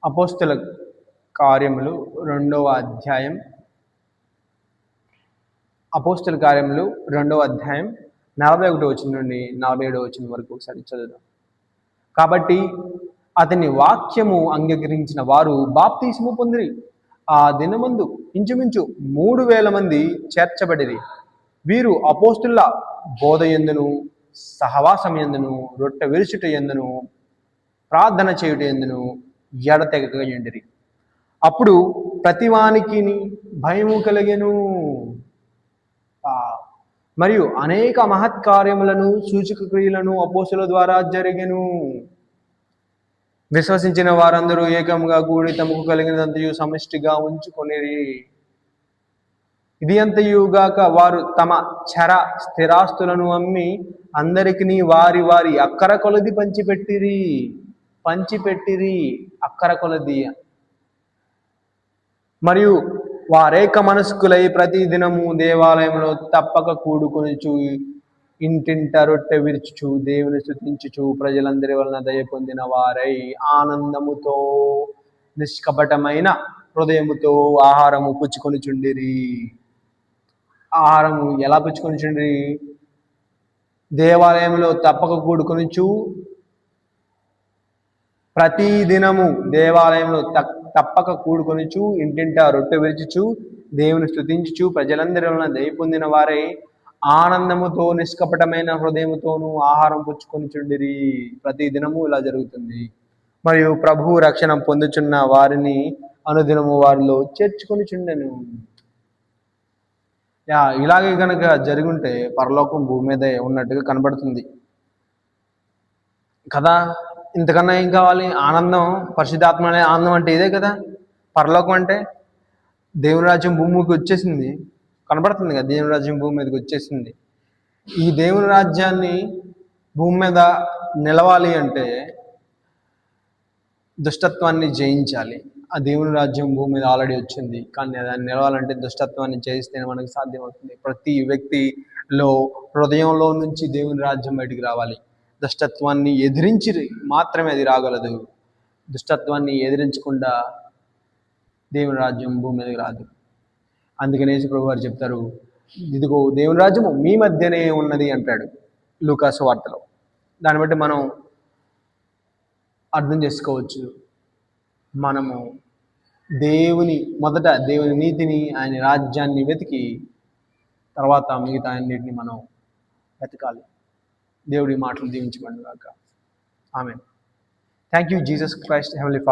అపోస్తల కార్యములు 2వ అధ్యాయం. అపోస్తల కార్యములు 2వ అధ్యాయం 41 వచనం నుండి 47 వచనం వరకు ఒకసారి చదువుదాం. కాబట్టి అతని వాక్యము అంగీకరించిన వారు బాప్తిస్మము పొందిరి. ఆ దినమందు ఇంచుమించు 3,000 మంది చేర్చబడిరి. వీరు అపోస్తుల బోధ యందును, సహవాసం యందును, రొట్టె విరుచుట యందును, ప్రార్థన చేయుట యందును ఎడతెగకయుండిరి. అప్పుడు ప్రతివానికి భయము కలిగెను. మరియు అనేక మహత్కార్యములను సూచక క్రియలను అపోస్తుల ద్వారా జరిగెను. విశ్వసించిన వారందరూ ఏకముగా కూడి తమకు కలిగినదంతయు సమిష్టిగా ఉంచుకొనిరి. ఇది అంతయుగాక వారు తమ చర స్థిరాస్తులను అమ్మి అందరికీ వారి వారి అక్కర కొలది పంచిపెట్టిరి అక్కర కొలది. మరియు వారేక మనస్కులై ప్రతి దినము దేవాలయంలో తప్పక కూడుకొనుచు, ఇంటింట రొట్టె విరుచుచు, దేవుని స్తుతించుచు, ప్రజలందరి వలన దయ పొందిన వారై ఆనందముతో నిష్కపటమైన హృదయముతో ఆహారము పుచ్చుకొనుచుండిరి. ఆహారము ఎలా పుచ్చుకొనుచుండిరి? దేవాలయంలో తప్పక కూడుకొనుచు, ప్రతి దినము దేవాలయంలో తప్పక కూడుకొనుచు, ఇంటింట రొట్టె విరుచుచు, దేవుని స్తుతించుచు, ప్రజలందరి వలన దయ పొందిన వారై ఆనందముతో నిష్కపటమైన హృదయముతోనూ ఆహారం పుచ్చుకొనుచుండిరి. ప్రతి దినము ఇలా జరుగుతుంది. మరియు ప్రభువు రక్షణ పొందుచున్న వారిని అనుదినము వారిలో చేర్చుకొనుచుండెను. ఇలాగే కనుక జరుగుంటే పరలోకం భూమి మీద ఉన్నట్టుగా కనబడుతుంది కదా. ఇంతకన్నా ఏం కావాలి? ఆనందం, పరిశుద్ధాత్మ అనే ఆనందం అంటే ఇదే కదా. పరలోకం అంటే దేవుని రాజ్యం భూమికి వచ్చేసింది, కనబడుతుంది కదా. దేవుని రాజ్యం భూమి మీదకి వచ్చేసింది. ఈ దేవుని రాజ్యాన్ని భూమి మీద నిలవాలి అంటే దుష్టత్వాన్ని జయించాలి. ఆ దేవుని రాజ్యం భూమి మీద ఆల్రెడీ వచ్చింది, కానీ దాన్ని నిలవాలంటే దుష్టత్వాన్ని జయిస్తేనే మనకు సాధ్యమవుతుంది. ప్రతి వ్యక్తిలో హృదయంలో నుంచి దేవుని రాజ్యం బయటికి రావాలి. దుష్టత్వాన్ని ఎదిరించి మాత్రమే అది రాగలదు. దుష్టత్వాన్ని ఎదిరించకుండా దేవుని రాజ్యం భూమి మీదకి రాదు. అందుకనే యేసుప్రభువు వారు చెప్తారు, ఇదిగో దేవుని రాజ్యము మీ మధ్యనే ఉన్నది అంటాడు లూకా సువార్తలో. దాన్ని బట్టి మనం అర్థం చేసుకోవచ్చు, మనము మొదట దేవుని నీతిని, ఆయన రాజ్యాన్ని వెతికి తర్వాత మిగతా అన్నిటిని మనం వెతకాలి. దేవుడి మాటలు దీవించబడును గాక. Amen. Thank you Jesus Christ, heavenly father.